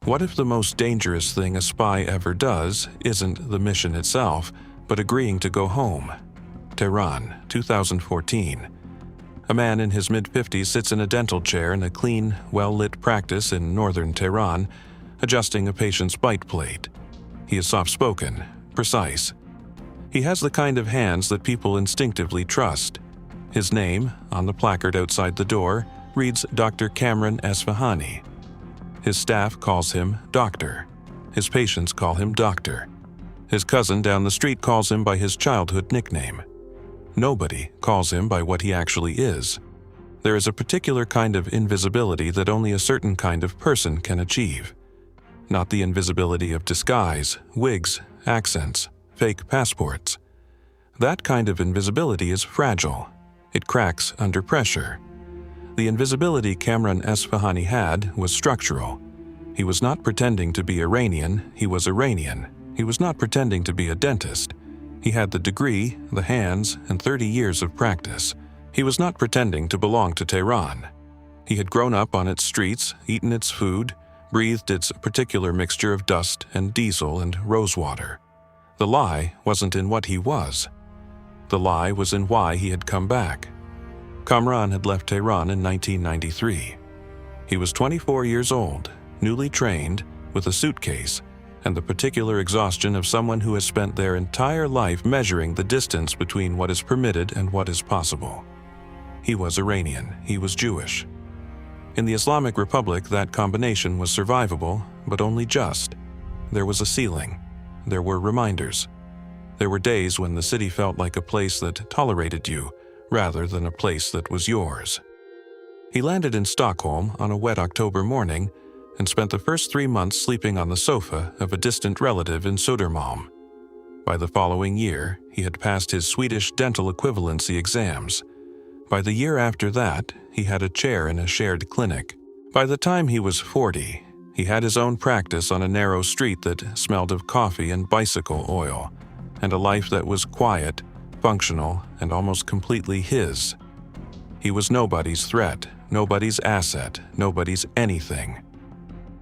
What if the most dangerous thing a spy ever does isn't the mission itself, but agreeing to go home? Tehran, 2014. A man in his mid-50s sits in a dental chair in a clean, well-lit practice in northern Tehran, adjusting a patient's bite plate. He is soft-spoken, precise. He has the kind of hands that people instinctively trust. His name, on the placard outside the door, reads Dr. Kamran Esfahani. His staff calls him Doctor. His patients call him Doctor. His cousin down the street calls him by his childhood nickname. Nobody calls him by what he actually is. There is a particular kind of invisibility that only a certain kind of person can achieve. Not the invisibility of disguise, wigs, accents, fake passports. That kind of invisibility is fragile. It cracks under pressure. The invisibility Kamran Esfahani had was structural. He was not pretending to be Iranian, he was Iranian. He was not pretending to be a dentist. He had the degree, the hands, and 30 years of practice. He was not pretending to belong to Tehran. He had grown up on its streets, eaten its food, breathed its particular mixture of dust and diesel and rosewater. The lie wasn't in what he was. The lie was in why he had come back. Kamran had left Tehran in 1993. He was 24 years old, newly trained, with a suitcase, and the particular exhaustion of someone who has spent their entire life measuring the distance between what is permitted and what is possible. He was Iranian, he was Jewish. In the Islamic Republic, that combination was survivable, but only just. There was a ceiling. There were reminders. There were days when the city felt like a place that tolerated you, rather than a place that was yours. He landed in Stockholm on a wet October morning and spent the first 3 months sleeping on the sofa of a distant relative in Södermalm. By the following year, he had passed his Swedish dental equivalency exams. By the year after that, he had a chair in a shared clinic. By the time he was 40, he had his own practice on a narrow street that smelled of coffee and bicycle oil, and a life that was quiet, functional, and almost completely his. He was nobody's threat, nobody's asset, nobody's anything.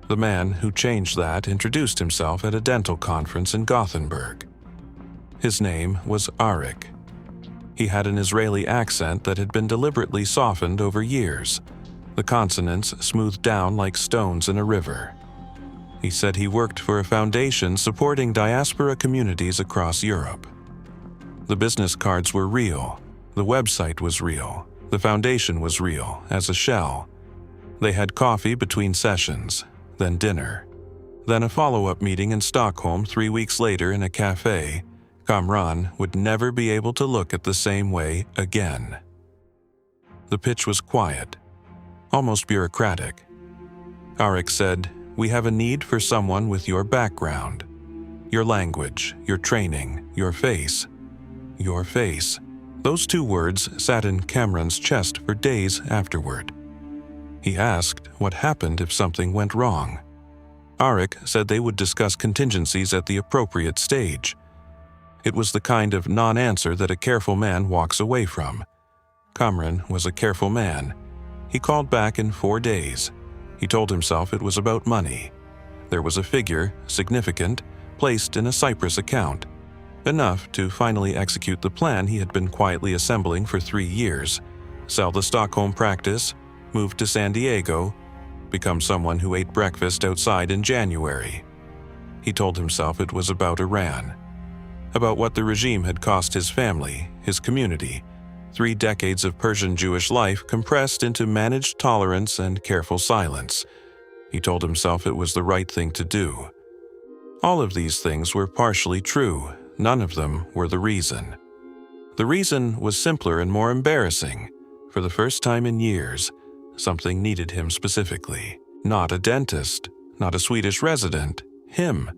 The man who changed that introduced himself at a dental conference in Gothenburg. His name was Arik. He had an Israeli accent that had been deliberately softened over years, the consonants smoothed down like stones in a river. He said he worked for a foundation supporting diaspora communities across Europe. The business cards were real, the website was real, the foundation was real, as a shell. They had coffee between sessions, then dinner, then a follow-up meeting in Stockholm 3 weeks later in a cafe. Kamran would never be able to look at the same way again. The pitch was quiet, almost bureaucratic. Arik said, "We have a need for someone with your background, your language, your training, your face. Your face." Those 2 words sat in Kamran's chest for days afterward. He asked what happened if something went wrong. Arik said they would discuss contingencies at the appropriate stage. It was the kind of non-answer that a careful man walks away from. Kamran was a careful man. He called back in 4 days. He told himself it was about money. There was a figure, significant, placed in a Cyprus account. Enough to finally execute the plan he had been quietly assembling for 3 years. Sell the Stockholm practice, move to San Diego, become someone who ate breakfast outside in January. He told himself it was about Iran, about what the regime had cost his family, his community, 3 decades of Persian Jewish life compressed into managed tolerance and careful silence. He told himself it was the right thing to do. All of these things were partially true. None of them were the reason. The reason was simpler and more embarrassing. For the first time in years, something needed him specifically. Not a dentist, not a Swedish resident, him.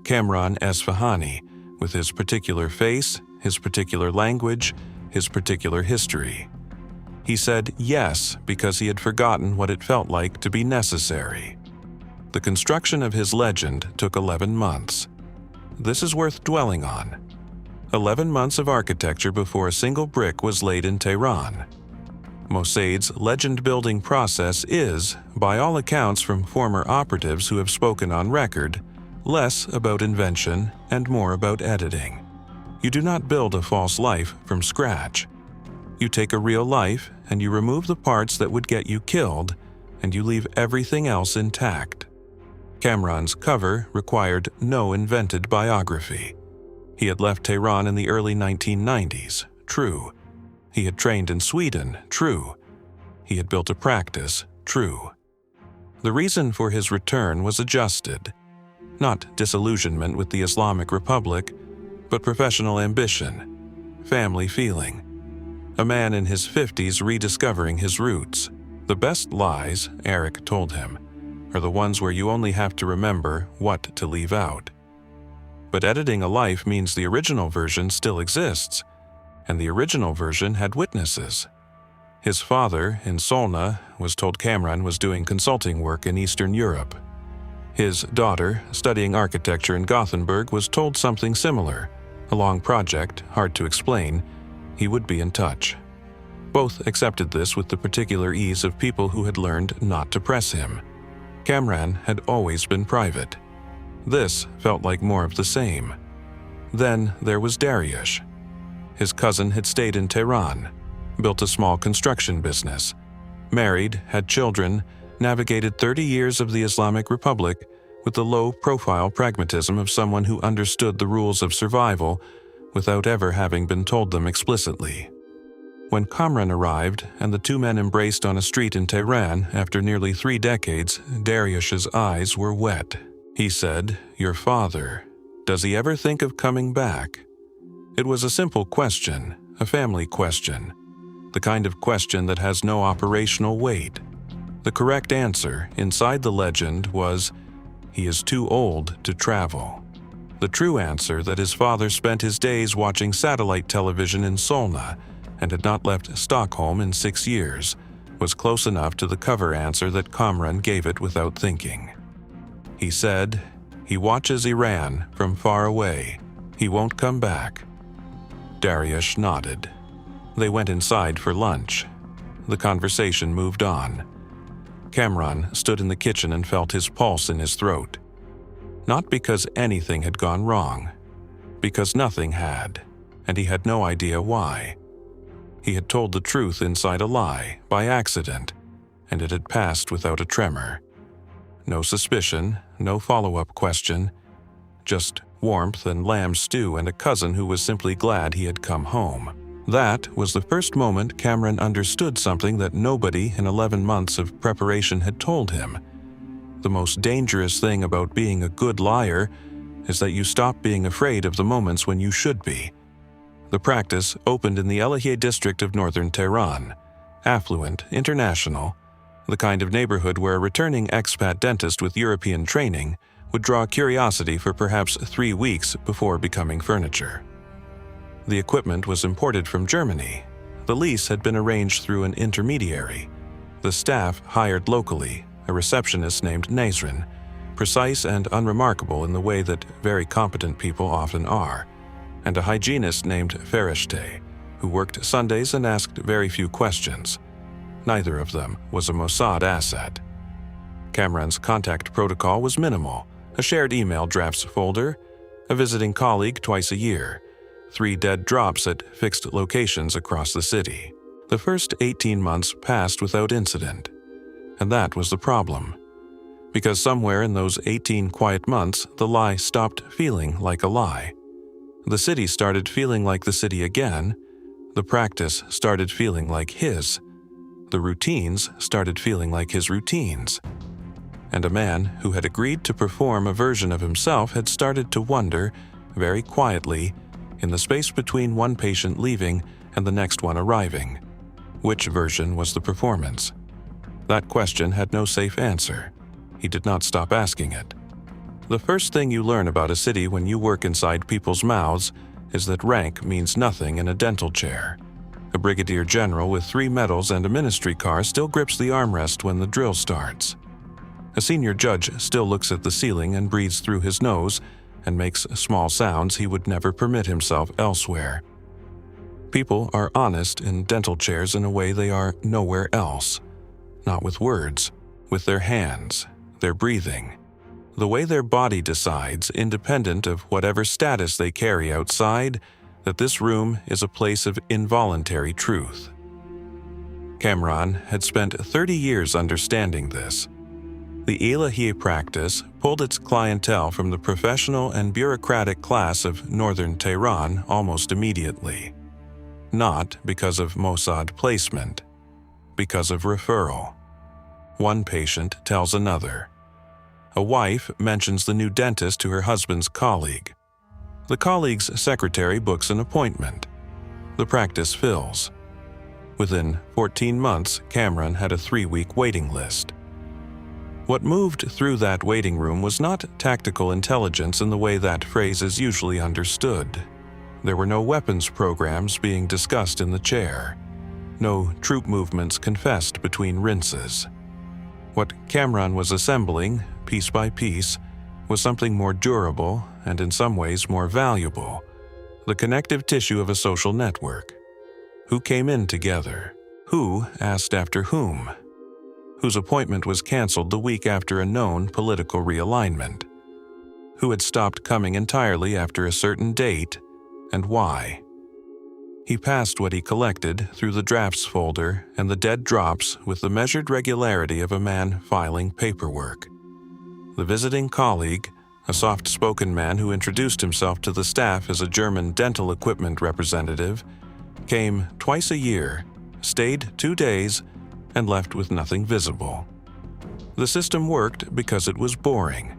Kamran Esfahani, with his particular face, his particular language, his particular history. He said yes because he had forgotten what it felt like to be necessary. The construction of his legend took 11 months. This is worth dwelling on. 11 months of architecture before a single brick was laid in Tehran. Mossad's legend-building process is, by all accounts from former operatives who have spoken on record, less about invention and more about editing. You do not build a false life from scratch. You take a real life and you remove the parts that would get you killed, and you leave everything else intact. Kamran's cover required no invented biography. He had left Tehran in the early 1990s, true. He had trained in Sweden, true. He had built a practice, true. The reason for his return was adjusted. Not disillusionment with the Islamic Republic, but professional ambition, family feeling. A man in his 50s rediscovering his roots. The best lies, Eric told him, are the ones where you only have to remember what to leave out. But editing a life means the original version still exists, and the original version had witnesses. His father, in Solna, was told Kamran was doing consulting work in Eastern Europe. His daughter, studying architecture in Gothenburg, was told something similar. A long project, hard to explain. He would be in touch. Both accepted this with the particular ease of people who had learned not to press him. Kamran had always been private. This felt like more of the same. Then there was Dariush. His cousin had stayed in Tehran, built a small construction business, married, had children, navigated 30 years of the Islamic Republic with the low-profile pragmatism of someone who understood the rules of survival without ever having been told them explicitly. When Kamran arrived and the two men embraced on a street in Tehran after nearly 3 decades, Dariush's eyes were wet. He said, "Your father, does he ever think of coming back?" It was a simple question, a family question, the kind of question that has no operational weight. The correct answer, inside the legend, was, he is too old to travel. The true answer, that his father spent his days watching satellite television in Solna and had not left Stockholm in 6 years, was close enough to the cover answer that Kamran gave it without thinking. He said, "He watches Iran from far away. He won't come back." Dariush nodded. They went inside for lunch. The conversation moved on. Kamran stood in the kitchen and felt his pulse in his throat. Not because anything had gone wrong, because nothing had, and he had no idea why. He had told the truth inside a lie, by accident, and it had passed without a tremor. No suspicion, no follow-up question, just warmth and lamb stew and a cousin who was simply glad he had come home. That was the first moment Kamran understood something that nobody in 11 months of preparation had told him. The most dangerous thing about being a good liar is that you stop being afraid of the moments when you should be. The practice opened in the Elahiye district of northern Tehran, affluent, international, the kind of neighborhood where a returning expat dentist with European training would draw curiosity for perhaps 3 weeks before becoming furniture. The equipment was imported from Germany. The lease had been arranged through an intermediary. The staff hired locally, a receptionist named Nazrin, precise and unremarkable in the way that very competent people often are, and a hygienist named Ferishte, who worked Sundays and asked very few questions. Neither of them was a Mossad asset. Kamran's contact protocol was minimal: a shared email drafts folder, a visiting colleague twice a year, 3 dead drops at fixed locations across the city. The first 18 months passed without incident, and that was the problem. Because somewhere in those 18 quiet months, the lie stopped feeling like a lie. The city started feeling like the city again. The practice started feeling like his. The routines started feeling like his routines. And a man who had agreed to perform a version of himself had started to wonder, very quietly, in the space between one patient leaving and the next one arriving, which version was the performance. That question had no safe answer. He did not stop asking it. The first thing you learn about a city when you work inside people's mouths is that rank means nothing in a dental chair. A brigadier general with 3 medals and a ministry car still grips the armrest when the drill starts. A senior judge still looks at the ceiling and breathes through his nose and makes small sounds he would never permit himself elsewhere. People are honest in dental chairs in a way they are nowhere else. Not with words, with their hands, their breathing, the way their body decides, independent of whatever status they carry outside, that this room is a place of involuntary truth. Kamran had spent 30 years understanding this. The Ilahi practice pulled its clientele from the professional and bureaucratic class of northern Tehran almost immediately. Not because of Mossad placement, because of referral. One patient tells another. A wife mentions the new dentist to her husband's colleague. The colleague's secretary books an appointment. The practice fills. Within 14 months, Kamran had a 3-week waiting list. What moved through that waiting room was not tactical intelligence in the way that phrase is usually understood. There were no weapons programs being discussed in the chair. No troop movements confessed between rinses. What Kamran was assembling, piece by piece, was something more durable and in some ways more valuable, the connective tissue of a social network. Who came in together? Who asked after whom? Whose appointment was canceled the week after a known political realignment? Who had stopped coming entirely after a certain date, and why? He passed what he collected through the drafts folder and the dead drops with the measured regularity of a man filing paperwork. The visiting colleague, a soft-spoken man who introduced himself to the staff as a German dental equipment representative, came twice a year, stayed 2 days, and left with nothing visible. The system worked because it was boring,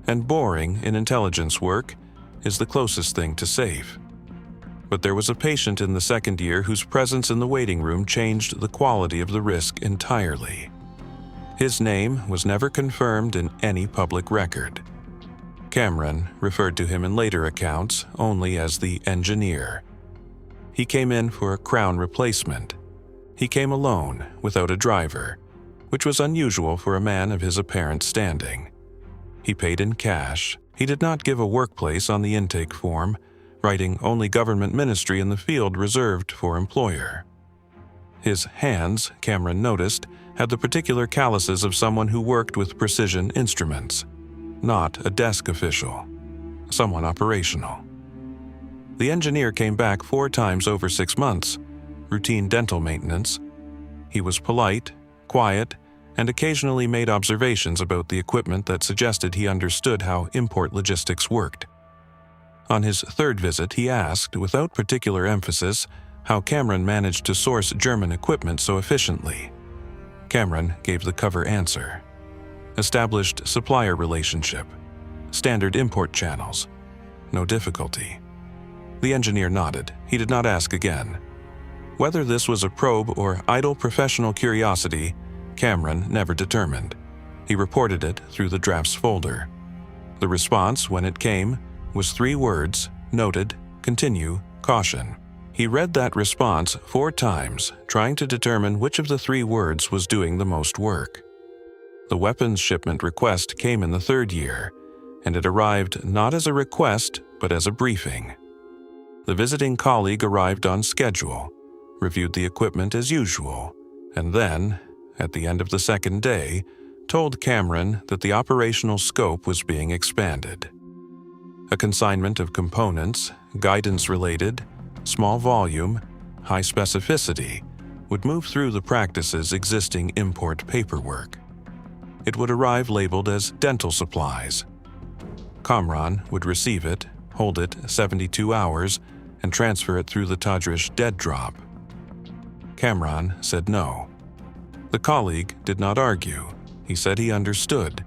and boring in intelligence work is the closest thing to safe. But there was a patient in the second year whose presence in the waiting room changed the quality of the risk entirely. His name was never confirmed in any public record. Kamran referred to him in later accounts only as the engineer. He came in for a crown replacement. He came alone, without a driver, which was unusual for a man of his apparent standing. He paid in cash. He did not give a workplace on the intake form, writing only government ministry in the field reserved for employer. His hands, Kamran noticed, had the particular calluses of someone who worked with precision instruments, not a desk official, someone operational. The engineer came back 4 times over 6 months, routine dental maintenance. He was polite, quiet, and occasionally made observations about the equipment that suggested he understood how import logistics worked. On his 3rd visit, he asked, without particular emphasis, how Kamran managed to source German equipment so efficiently. Kamran gave the cover answer. Established supplier relationship. Standard import channels. No difficulty. The engineer nodded. He did not ask again. Whether this was a probe or idle professional curiosity, Kamran never determined. He reported it through the drafts folder. The response, when it came, was 3 words, noted, continue, caution. He read that response 4 times, trying to determine which of the 3 words was doing the most work. The weapons shipment request came in the 3rd year, and it arrived not as a request, but as a briefing. The visiting colleague arrived on schedule, reviewed the equipment as usual, and then, at the end of the 2nd day, told Kamran that the operational scope was being expanded. A consignment of components, guidance-related, small volume, high specificity, would move through the practice's existing import paperwork. It would arrive labeled as dental supplies. Kamran would receive it, hold it 72 hours, and transfer it through the Tadrish dead drop. Kamran said no. The colleague did not argue. He said he understood.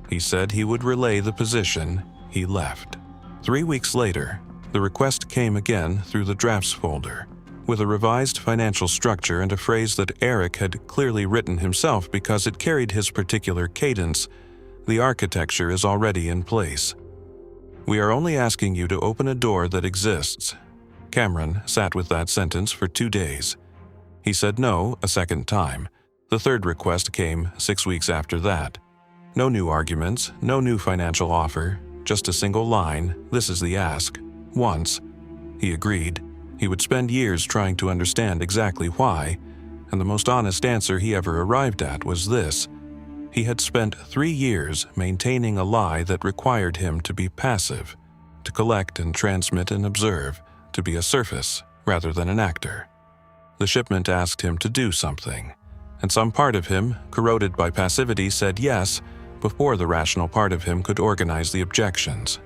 He said he would relay the position. He left. 3 weeks later, the request came again through the drafts folder, with a revised financial structure and a phrase that Eric had clearly written himself because it carried his particular cadence. The architecture is already in place. We are only asking you to open a door that exists. Kamran sat with that sentence for 2 days. He said no a 2nd time. The 3rd request came 6 weeks after that. No new arguments, no new financial offer, just a single line, this is the ask. Once. He agreed. He would spend years trying to understand exactly why, and the most honest answer he ever arrived at was this: he had spent 3 years maintaining a lie that required him to be passive, to collect and transmit and observe, to be a surface rather than an actor. The shipment asked him to do something, and some part of him, corroded by passivity, said yes before the rational part of him could organize the objections.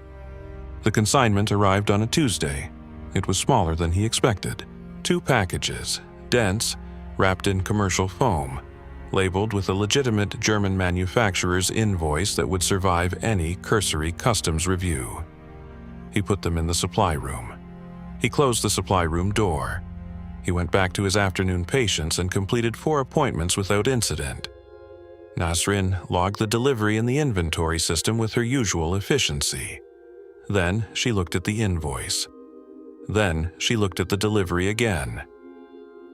The consignment arrived on a Tuesday. It was smaller than he expected. 2 packages, dense, wrapped in commercial foam, labeled with a legitimate German manufacturer's invoice that would survive any cursory customs review. He put them in the supply room. He closed the supply room door. He went back to his afternoon patients and completed 4 appointments without incident. Nasrin logged the delivery in the inventory system with her usual efficiency. Then she looked at the invoice. Then she looked at the delivery again.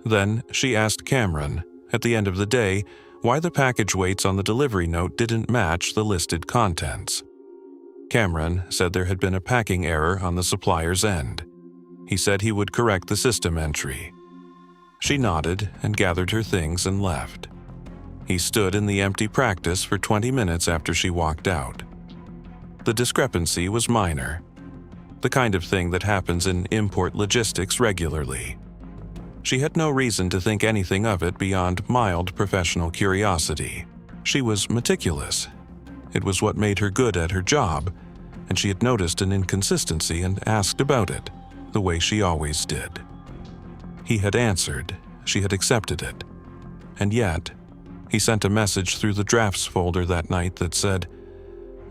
Then she asked Cameron, at the end of the day, why the package weights on the delivery note didn't match the listed contents. Cameron said there had been a packing error on the supplier's end. He said he would correct the system entry. She nodded and gathered her things and left. He stood in the empty practice for 20 minutes after she walked out. The discrepancy was minor, the kind of thing that happens in import logistics regularly. She had no reason to think anything of it beyond mild professional curiosity. She was meticulous. It was what made her good at her job, and she had noticed an inconsistency and asked about it, the way she always did. He had answered, she had accepted it. And yet, he sent a message through the drafts folder that night that said,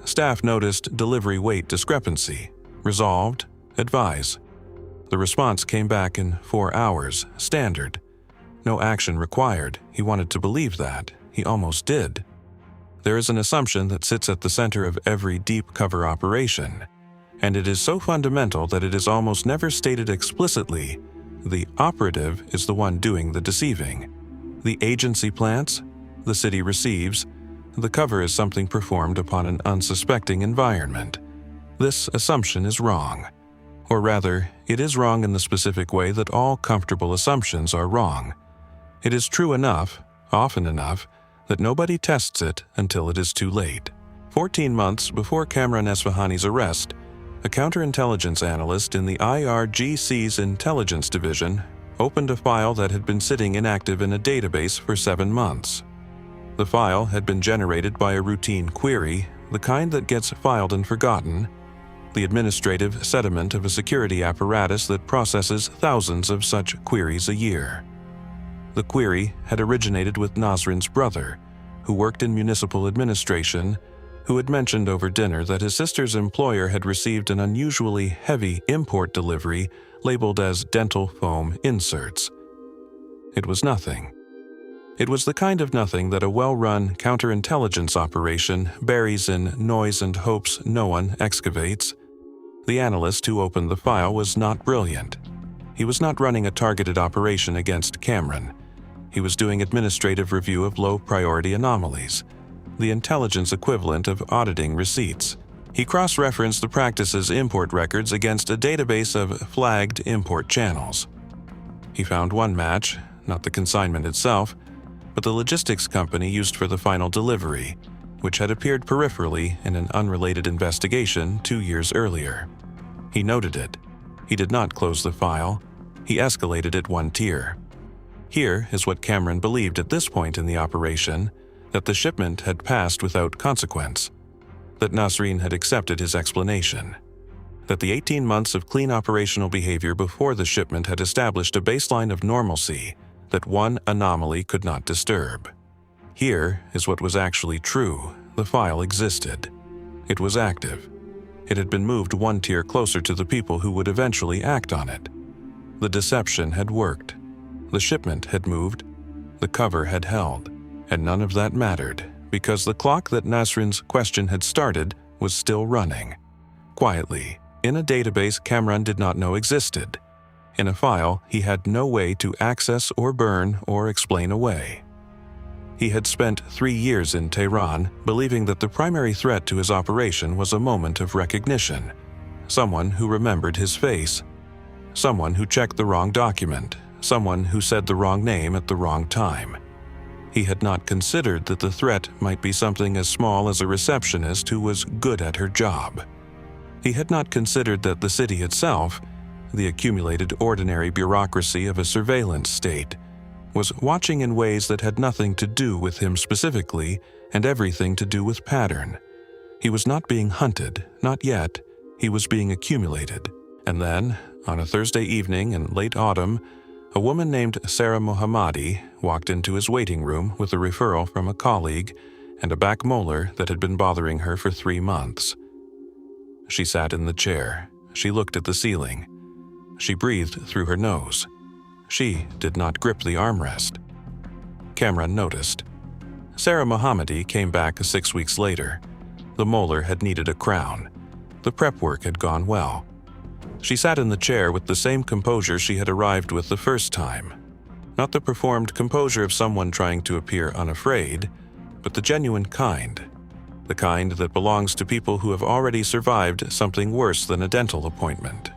"Staff noticed delivery weight discrepancy. Resolved. Advise." The response came back in 4 hours, standard. No action required. He wanted to believe that. He almost did. There is an assumption that sits at the center of every deep cover operation, and it is so fundamental that it is almost never stated explicitly. The operative is the one doing the deceiving. The agency plants, the city receives, the cover is something performed upon an unsuspecting environment. This assumption is wrong. Or rather, it is wrong in the specific way that all comfortable assumptions are wrong. It is true enough, often enough, that nobody tests it until it is too late. 14 months before Kamran Esfahani's arrest, a counterintelligence analyst in the IRGC's intelligence division opened a file that had been sitting inactive in a database for 7 months. The file had been generated by a routine query, the kind that gets filed and forgotten, the administrative sediment of a security apparatus that processes thousands of such queries a year. The query had originated with Nasrin's brother, who worked in municipal administration, who had mentioned over dinner that his sister's employer had received an unusually heavy import delivery labeled as dental foam inserts. It was nothing. It was the kind of nothing that a well-run counterintelligence operation buries in noise and hopes no one excavates. The analyst who opened the file was not brilliant. He was not running a targeted operation against Cameron. He was doing administrative review of low-priority anomalies, the intelligence equivalent of auditing receipts. He cross-referenced the practice's import records against a database of flagged import channels. He found one match, not the consignment itself, but the logistics company used for the final delivery, which had appeared peripherally in an unrelated investigation 2 years earlier. He noted it. He did not close the file. He escalated it 1 tier. Here is what Cameron believed at this point in the operation, that the shipment had passed without consequence, that Nasrin had accepted his explanation, that the 18 months of clean operational behavior before the shipment had established a baseline of normalcy that one anomaly could not disturb. Here is what was actually true. The file existed. It was active. It had been moved 1 tier closer to the people who would eventually act on it. The deception had worked. The shipment had moved. The cover had held. And none of that mattered, because the clock that Nasrin's question had started was still running. Quietly, in a database Cameron did not know existed. In a file he had no way to access or burn or explain away. He had spent 3 years in Tehran, believing that the primary threat to his operation was a moment of recognition, someone who remembered his face. someone who checked the wrong document, someone who said the wrong name at the wrong time. He had not considered that the threat might be something as small as a receptionist who was good at her job. He had not considered that the city itself, the accumulated ordinary bureaucracy of a surveillance state, was watching in ways that had nothing to do with him specifically and everything to do with pattern. He was not being hunted, not yet. He was being accumulated. And then, on a Thursday evening in late autumn, a woman named Sarah Mohammadi walked into his waiting room with a referral from a colleague and a back molar that had been bothering her for 3 months. She sat in the chair. She looked at the ceiling. She breathed through her nose. She did not grip the armrest. Kamran noticed. Sarah Mohammadi came back 6 weeks later. The molar had needed a crown. The prep work had gone well. She sat in the chair with the same composure she had arrived with the first time. Not the performed composure of someone trying to appear unafraid, but the genuine kind. The kind that belongs to people who have already survived something worse than a dental appointment.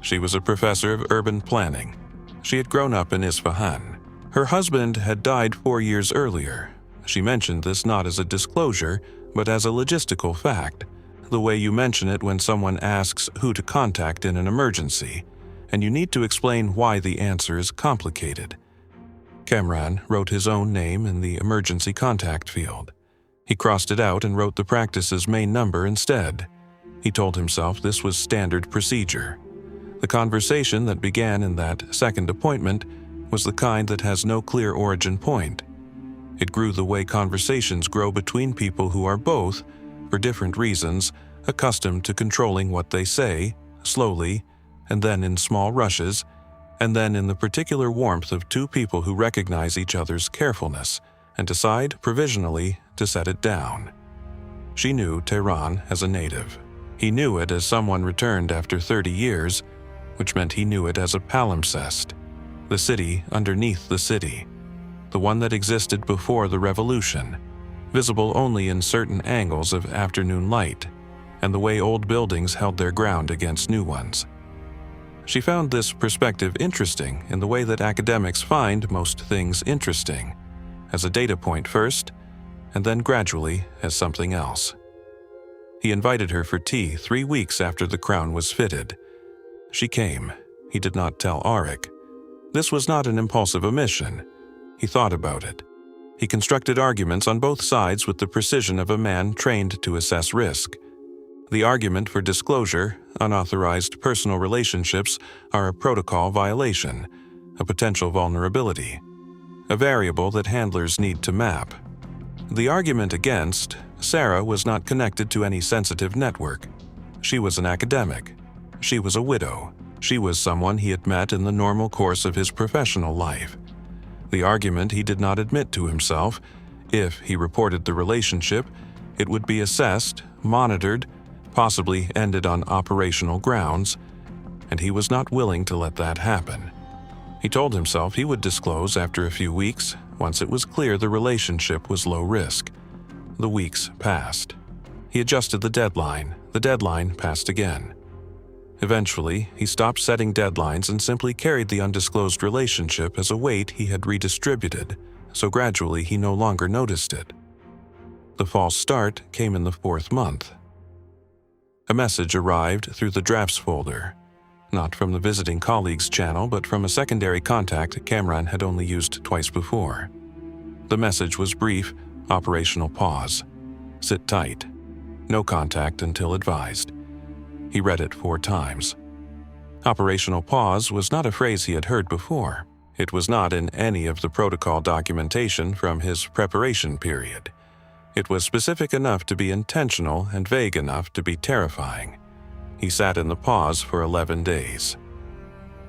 She was a professor of urban planning. She had grown up in Isfahan. Her husband had died 4 years earlier. She mentioned this not as a disclosure, but as a logistical fact, the way you mention it when someone asks who to contact in an emergency, and you need to explain why the answer is complicated. Kamran wrote his own name in the emergency contact field. He crossed it out and wrote the practice's main number instead. He told himself this was standard procedure. The conversation that began in that second appointment was the kind that has no clear origin point. It grew the way conversations grow between people who are both, for different reasons, accustomed to controlling what they say, slowly, and then in small rushes, and then in the particular warmth of two people who recognize each other's carefulness and decide provisionally to set it down. She knew Tehran as a native. He knew it as someone returned after 30 years, which meant he knew it as a palimpsest, the city underneath the city, the one that existed before the revolution, visible only in certain angles of afternoon light, and the way old buildings held their ground against new ones. She found this perspective interesting in the way that academics find most things interesting, as a data point first, and then gradually as something else. He invited her for tea 3 weeks after the crown was fitted. She came. He did not tell Arik. This was not an impulsive omission. He thought about it. He constructed arguments on both sides with the precision of a man trained to assess risk. The argument for disclosure, unauthorized personal relationships are a protocol violation, a potential vulnerability, a variable that handlers need to map. The argument against, Sarah was not connected to any sensitive network. She was an academic. She was a widow. She was someone he had met in the normal course of his professional life. The argument he did not admit to himself: if he reported the relationship, it would be assessed, monitored, possibly ended on operational grounds, and he was not willing to let that happen. He told himself he would disclose after a few weeks, once it was clear the relationship was low risk. The weeks passed. He adjusted the deadline. The deadline passed again. Eventually, he stopped setting deadlines and simply carried the undisclosed relationship as a weight he had redistributed, so gradually he no longer noticed it. The false start came in the 4th month. A message arrived through the drafts folder, not from the visiting colleagues channel, but from a secondary contact Kamran had only used twice before. The message was brief: operational pause. Sit tight. No contact until advised. He read it 4 times. Operational pause was not a phrase he had heard before. It was not in any of the protocol documentation from his preparation period. It was specific enough to be intentional and vague enough to be terrifying. He sat in the pause for 11 days.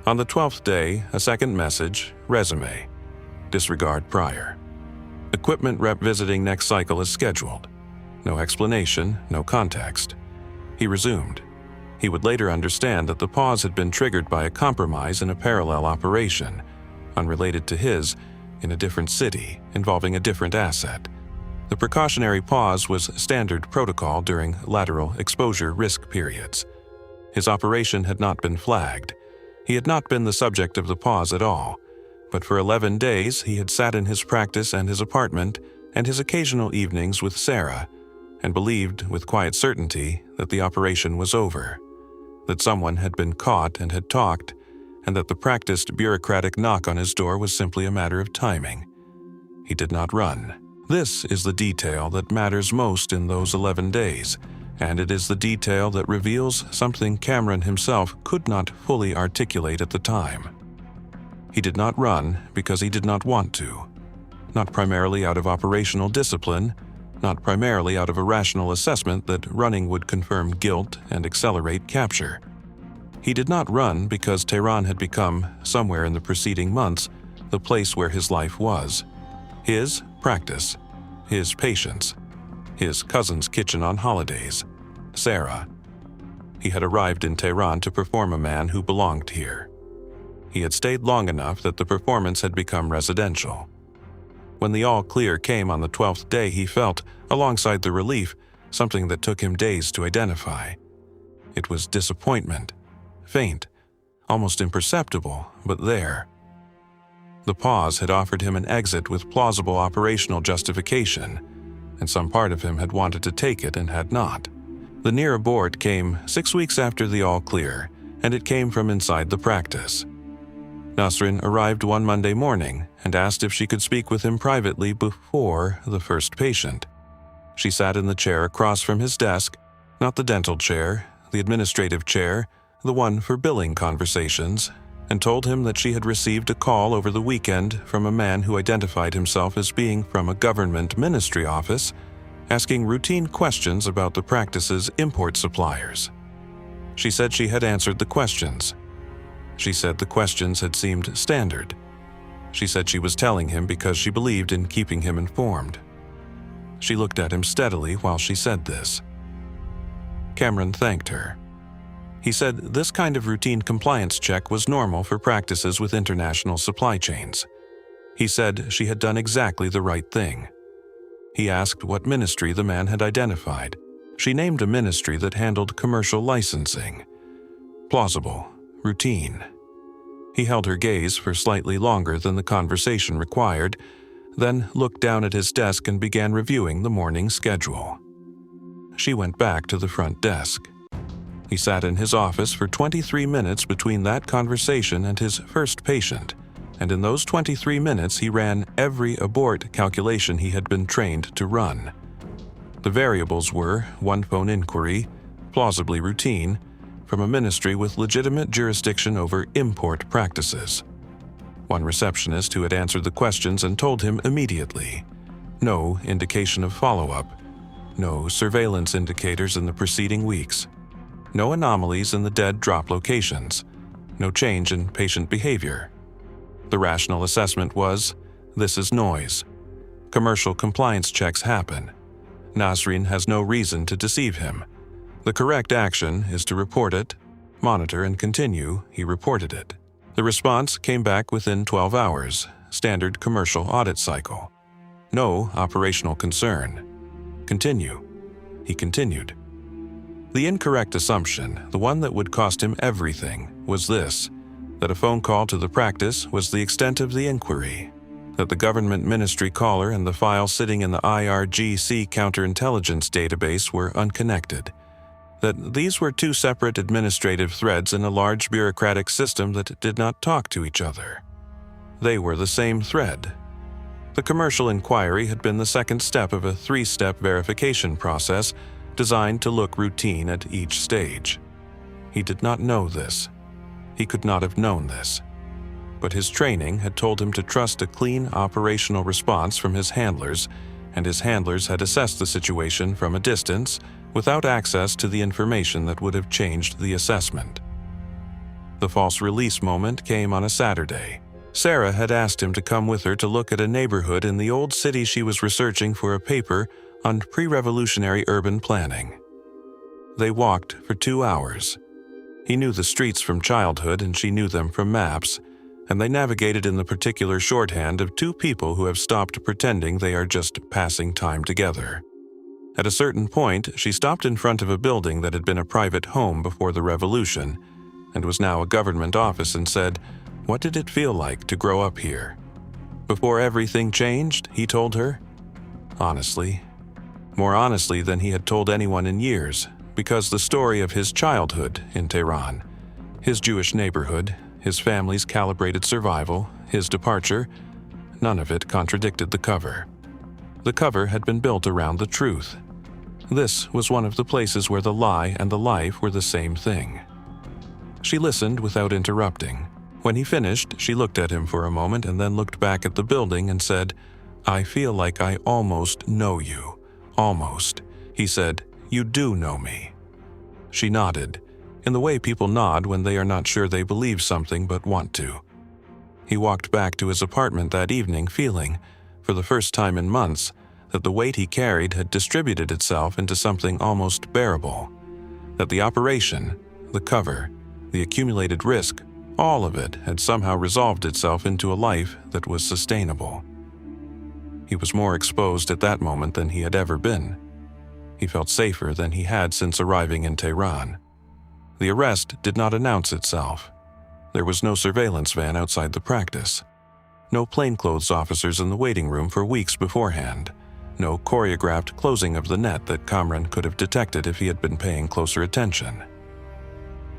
On the 12th day, a second message: resume. Disregard prior. Equipment rep visiting next cycle is scheduled. No explanation, no context. He resumed. He would later understand that the pause had been triggered by a compromise in a parallel operation, unrelated to his, in a different city, involving a different asset. The precautionary pause was standard protocol during lateral exposure risk periods. His operation had not been flagged. He had not been the subject of the pause at all, but for 11 days he had sat in his practice and his apartment and his occasional evenings with Sarah, and believed with quiet certainty that the operation was over, that someone had been caught and had talked, and that the practiced bureaucratic knock on his door was simply a matter of timing. He did not run. This is the detail that matters most in those 11 days, and it is the detail that reveals something Cameron himself could not fully articulate at the time. He did not run because he did not want to, not primarily out of operational discipline, not primarily out of a rational assessment that running would confirm guilt and accelerate capture. He did not run because Tehran had become, somewhere in the preceding months, the place where his life was. His practice, his patients, his cousin's kitchen on holidays, Sarah. He had arrived in Tehran to perform a man who belonged here. He had stayed long enough that the performance had become residential. When the all-clear came on the 12th day, he felt, alongside the relief, something that took him days to identify. It was disappointment, faint, almost imperceptible, but there. The pause had offered him an exit with plausible operational justification, and some part of him had wanted to take it and had not. The near abort came 6 weeks after the all-clear, and it came from inside the practice. Nasrin arrived one Monday morning and asked if she could speak with him privately before the first patient. She sat in the chair across from his desk, not the dental chair, the administrative chair, the one for billing conversations, and told him that she had received a call over the weekend from a man who identified himself as being from a government ministry office, asking routine questions about the practice's import suppliers. She said she had answered the questions. She said the questions had seemed standard. She said she was telling him because she believed in keeping him informed. She looked at him steadily while she said this. Cameron thanked her. He said this kind of routine compliance check was normal for practices with international supply chains. He said she had done exactly the right thing. He asked what ministry the man had identified. She named a ministry that handled commercial licensing. Plausible. Routine. He held her gaze for slightly longer than the conversation required, then looked down at his desk and began reviewing the morning schedule. She went back to the front desk. He sat in his office for 23 minutes between that conversation and his first patient, and in those 23 minutes he ran every abort calculation he had been trained to run. The variables were one phone inquiry, plausibly routine, from a ministry with legitimate jurisdiction over import practices. One receptionist who had answered the questions and told him immediately. No indication of follow-up. No surveillance indicators in the preceding weeks. No anomalies in the dead drop locations. No change in patient behavior. The rational assessment was, this is noise. Commercial compliance checks happen. Nasrin has no reason to deceive him. The correct action is to report it, monitor, and continue. He reported it. The response came back within 12 hours, standard commercial audit cycle. No operational concern. Continue. He continued. The incorrect assumption, the one that would cost him everything, was this, that a phone call to the practice was the extent of the inquiry, that the government ministry caller and the file sitting in the IRGC counterintelligence database were unconnected, that these were two separate administrative threads in a large bureaucratic system that did not talk to each other. They were the same thread. The commercial inquiry had been the second step of a three-step verification process designed to look routine at each stage. He did not know this. He could not have known this. But his training had told him to trust a clean operational response from his handlers, and his handlers had assessed the situation from a distance without access to the information that would have changed the assessment. The false release moment came on a Saturday. Sarah had asked him to come with her to look at a neighborhood in the old city she was researching for a paper on pre-revolutionary urban planning. They walked for 2 hours. He knew the streets from childhood and she knew them from maps, and they navigated in the particular shorthand of two people who have stopped pretending they are just passing time together. At a certain point, she stopped in front of a building that had been a private home before the revolution, and was now a government office, and said, "What did it feel like to grow up here?" Before everything changed, he told her. Honestly. More honestly than he had told anyone in years, because the story of his childhood in Tehran, his Jewish neighborhood, his family's calibrated survival, his departure, none of it contradicted the cover. The cover had been built around the truth. This was one of the places where the lie and the life were the same thing. She listened without interrupting. When he finished, she looked at him for a moment and then looked back at the building and said, "I feel like I almost know you. Almost." He said, "You do know me." She nodded, in the way people nod when they are not sure they believe something but want to. He walked back to his apartment that evening feeling, for the first time in months, that the weight he carried had distributed itself into something almost bearable. That the operation, the cover, the accumulated risk, all of it had somehow resolved itself into a life that was sustainable. He was more exposed at that moment than he had ever been. He felt safer than he had since arriving in Tehran. The arrest did not announce itself. There was no surveillance van outside the practice. No plainclothes officers in the waiting room for weeks beforehand. No choreographed closing of the net that Kamran could have detected if he had been paying closer attention.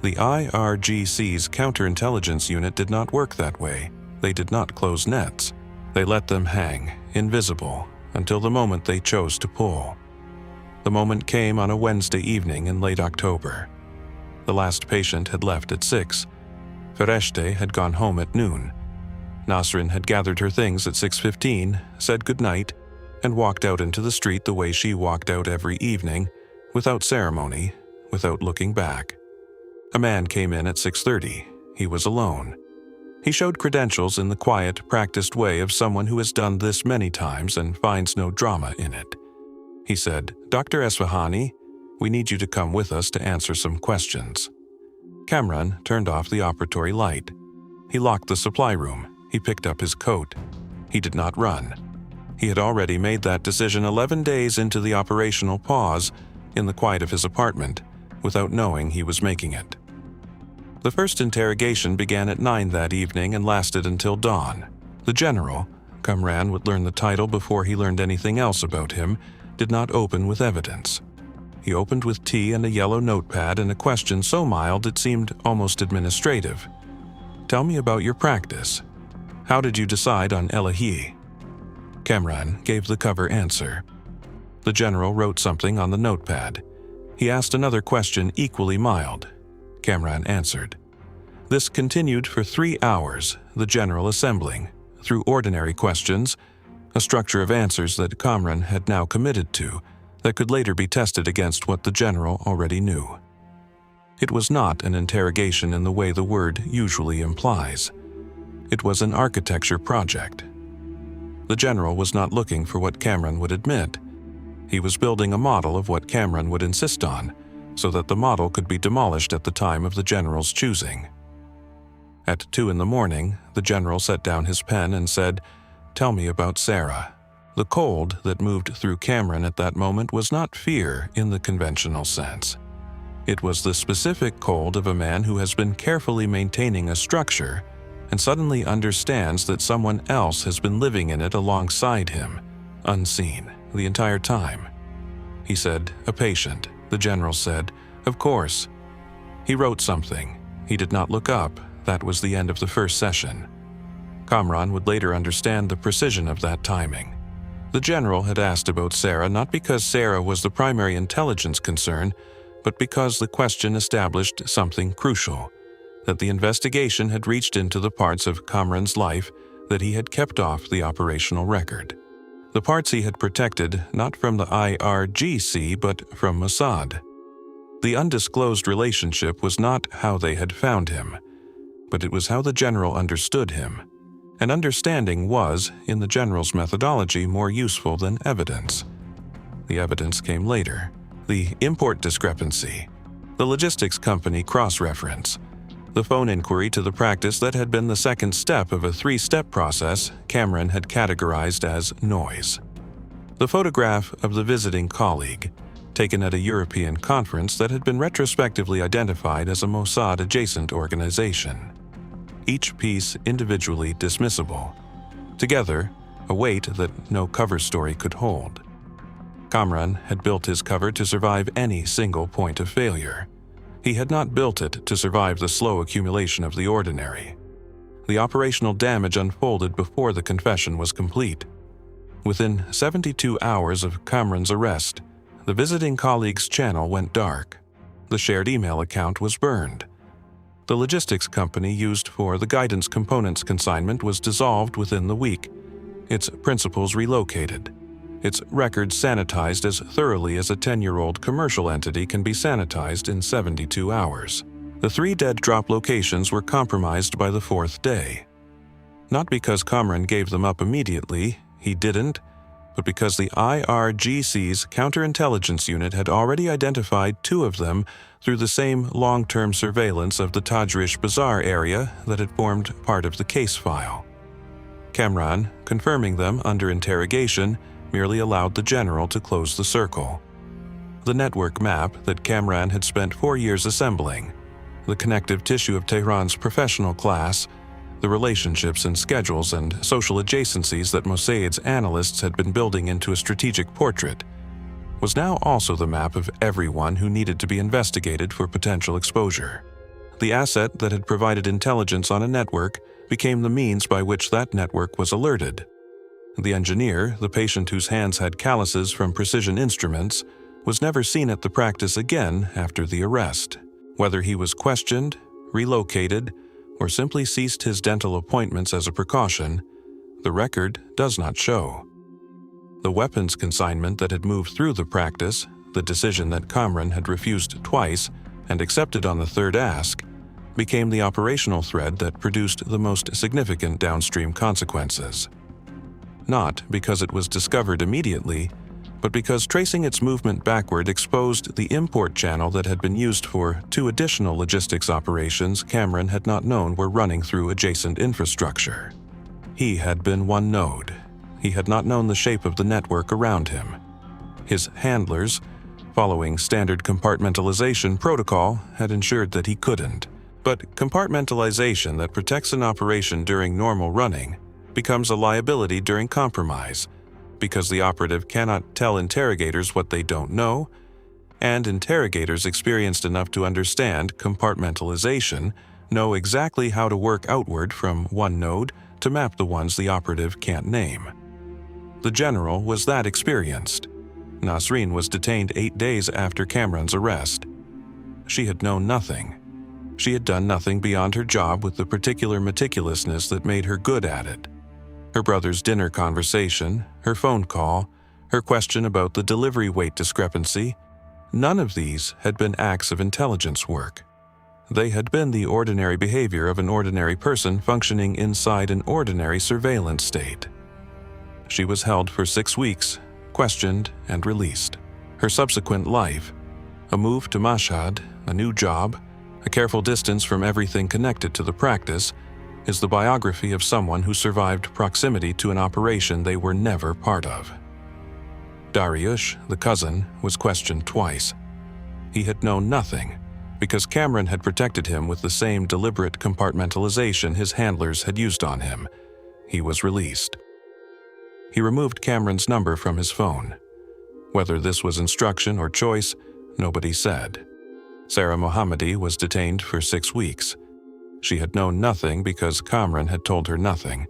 The IRGC's counterintelligence unit did not work that way. They did not close nets. They let them hang, invisible, until the moment they chose to pull. The moment came on a Wednesday evening in late October. The last patient had left at 6. Fereshte had gone home at noon. Nasrin had gathered her things at 6:15, said goodnight, and walked out into the street the way she walked out every evening, without ceremony, without looking back. A man came in at 6:30. He was alone. He showed credentials in the quiet, practiced way of someone who has done this many times and finds no drama in it. He said, "Dr. Esfahani, we need you to come with us to answer some questions." Kamran turned off the operatory light. He locked the supply room. He picked up his coat. He did not run. He had already made that decision 11 days into the operational pause in the quiet of his apartment, without knowing he was making it. The first interrogation began at 9 that evening and lasted until dawn. The general, Kamran would learn the title before he learned anything else about him, did not open with evidence. He opened with tea and a yellow notepad and a question so mild it seemed almost administrative. "Tell me about your practice. How did you decide on Elahi?" Kamran gave the cover answer. The general wrote something on the notepad. He asked another question equally mild. Kamran answered. This continued for 3 hours, the general assembling, through ordinary questions, a structure of answers that Kamran had now committed to, that could later be tested against what the general already knew. It was not an interrogation in the way the word usually implies. It was an architecture project. The general was not looking for what Kamran would admit. He was building a model of what Kamran would insist on, so that the model could be demolished at the time of the general's choosing. At 2 in the morning, the general set down his pen and said, "Tell me about Sarah." The cold that moved through Kamran at that moment was not fear in the conventional sense. It was the specific cold of a man who has been carefully maintaining a structure and suddenly understands that someone else has been living in it alongside him, unseen, the entire time. He said, "A patient." The general said, "Of course." He wrote something. He did not look up. That was the end of the first session. Kamran would later understand the precision of that timing. The general had asked about Sarah not because Sarah was the primary intelligence concern, but because the question established something crucial, that the investigation had reached into the parts of Kamran's life that he had kept off the operational record. The parts he had protected not from the IRGC but from Mossad. The undisclosed relationship was not how they had found him, but it was how the general understood him. And understanding was, in the general's methodology, more useful than evidence. The evidence came later. The import discrepancy, the logistics company cross-reference, the phone inquiry to the practice that had been the second step of a 3-step process Kamran had categorized as noise. The photograph of the visiting colleague, taken at a European conference that had been retrospectively identified as a Mossad-adjacent organization. Each piece individually dismissible. Together, a weight that no cover story could hold. Kamran had built his cover to survive any single point of failure. He had not built it to survive the slow accumulation of the ordinary. The operational damage unfolded before the confession was complete. Within 72 hours of Kamran's arrest, the visiting colleague's channel went dark. The shared email account was burned. The logistics company used for the guidance components consignment was dissolved within the week, its principals relocated, its records sanitized as thoroughly as a 10-year-old commercial entity can be sanitized in 72 hours. The 3 dead drop locations were compromised by the 4th day. Not because Kamran gave them up immediately, he didn't, but because the IRGC's counterintelligence unit had already identified 2 of them through the same long-term surveillance of the Tajrish Bazaar area that had formed part of the case file. Kamran, confirming them under interrogation, merely allowed the general to close the circle. The network map that Kamran had spent 4 years assembling, the connective tissue of Tehran's professional class, the relationships and schedules and social adjacencies that Mossad's analysts had been building into a strategic portrait, was now also the map of everyone who needed to be investigated for potential exposure. The asset that had provided intelligence on a network became the means by which that network was alerted. The engineer, the patient whose hands had calluses from precision instruments, was never seen at the practice again after the arrest. Whether he was questioned, relocated, or simply ceased his dental appointments as a precaution, the record does not show. The weapons consignment that had moved through the practice, the decision that Kamran had refused twice and accepted on the 3rd ask, became the operational thread that produced the most significant downstream consequences. Not because it was discovered immediately, but because tracing its movement backward exposed the import channel that had been used for 2 additional logistics operations Kamran had not known were running through adjacent infrastructure. He had been one node. He had not known the shape of the network around him. His handlers, following standard compartmentalization protocol, had ensured that he couldn't. But compartmentalization that protects an operation during normal running becomes a liability during compromise, because the operative cannot tell interrogators what they don't know, and interrogators experienced enough to understand compartmentalization know exactly how to work outward from one node to map the ones the operative can't name. The general was that experienced. Nasreen was detained 8 days after Kamran's arrest. She had known nothing. She had done nothing beyond her job with the particular meticulousness that made her good at it. Her brother's dinner conversation, her phone call, her question about the delivery weight discrepancy, none of these had been acts of intelligence work. They had been the ordinary behavior of an ordinary person functioning inside an ordinary surveillance state. She was held for 6 weeks, questioned and released. Her subsequent life, a move to Mossad, a new job, a careful distance from everything connected to the practice, is the biography of someone who survived proximity to an operation they were never part of. Dariush, the cousin, was questioned twice. He had known nothing, because Kamran had protected him with the same deliberate compartmentalization his handlers had used on him. He was released. He removed Kamran's number from his phone. Whether this was instruction or choice, nobody said. Sarah Mohammadi was detained for 6 weeks. She had known nothing because Kamran had told her nothing.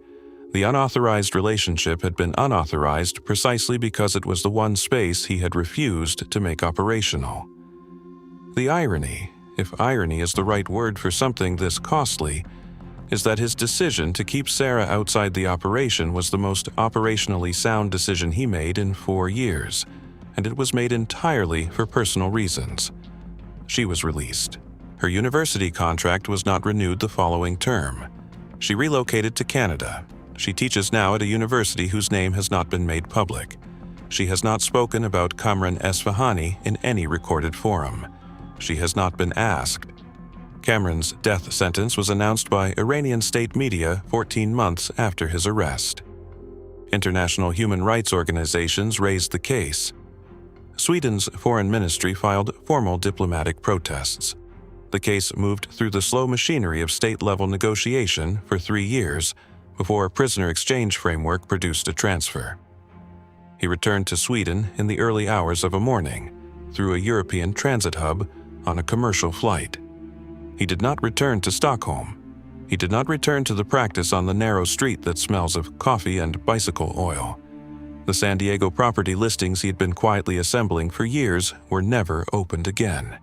The unauthorized relationship had been unauthorized precisely because it was the one space he had refused to make operational. The irony, if irony is the right word for something this costly, is that his decision to keep Sarah outside the operation was the most operationally sound decision he made in 4 years, and it was made entirely for personal reasons. She was released. Her university contract was not renewed the following term. She relocated to Canada. She teaches now at a university whose name has not been made public. She has not spoken about Kamran Esfahani in any recorded forum. She has not been asked. Kamran's death sentence was announced by Iranian state media 14 months after his arrest. International human rights organizations raised the case. Sweden's foreign ministry filed formal diplomatic protests. The case moved through the slow machinery of state-level negotiation for 3 years before a prisoner exchange framework produced a transfer. He returned to Sweden in the early hours of a morning through a European transit hub on a commercial flight. He did not return to Stockholm. He did not return to the practice on the narrow street that smells of coffee and bicycle oil. The San Diego property listings he had been quietly assembling for years were never opened again.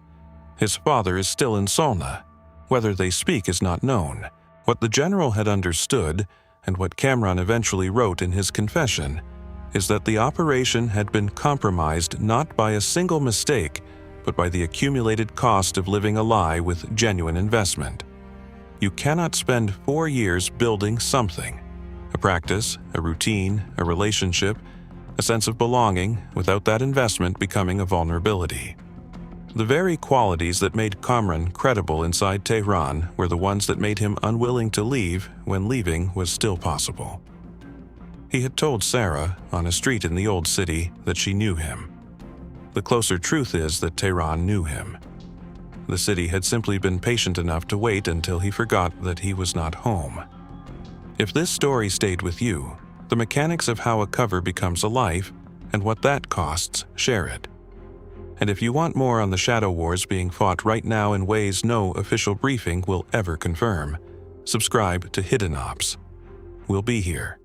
His father is still in Solna. Whether they speak is not known. What the general had understood, and what Cameron eventually wrote in his confession, is that the operation had been compromised not by a single mistake, but by the accumulated cost of living a lie with genuine investment. You cannot spend 4 years building something, a practice, a routine, a relationship, a sense of belonging, without that investment becoming a vulnerability. The very qualities that made Cameron credible inside Tehran were the ones that made him unwilling to leave when leaving was still possible. He had told Sarah, on a street in the old city, that she knew him. The closer truth is that Tehran knew him. The city had simply been patient enough to wait until he forgot that he was not home. If this story stayed with you, the mechanics of how a cover becomes a life and what that costs, share it. And if you want more on the shadow wars being fought right now in ways no official briefing will ever confirm, subscribe to Hidden Ops. We'll be here.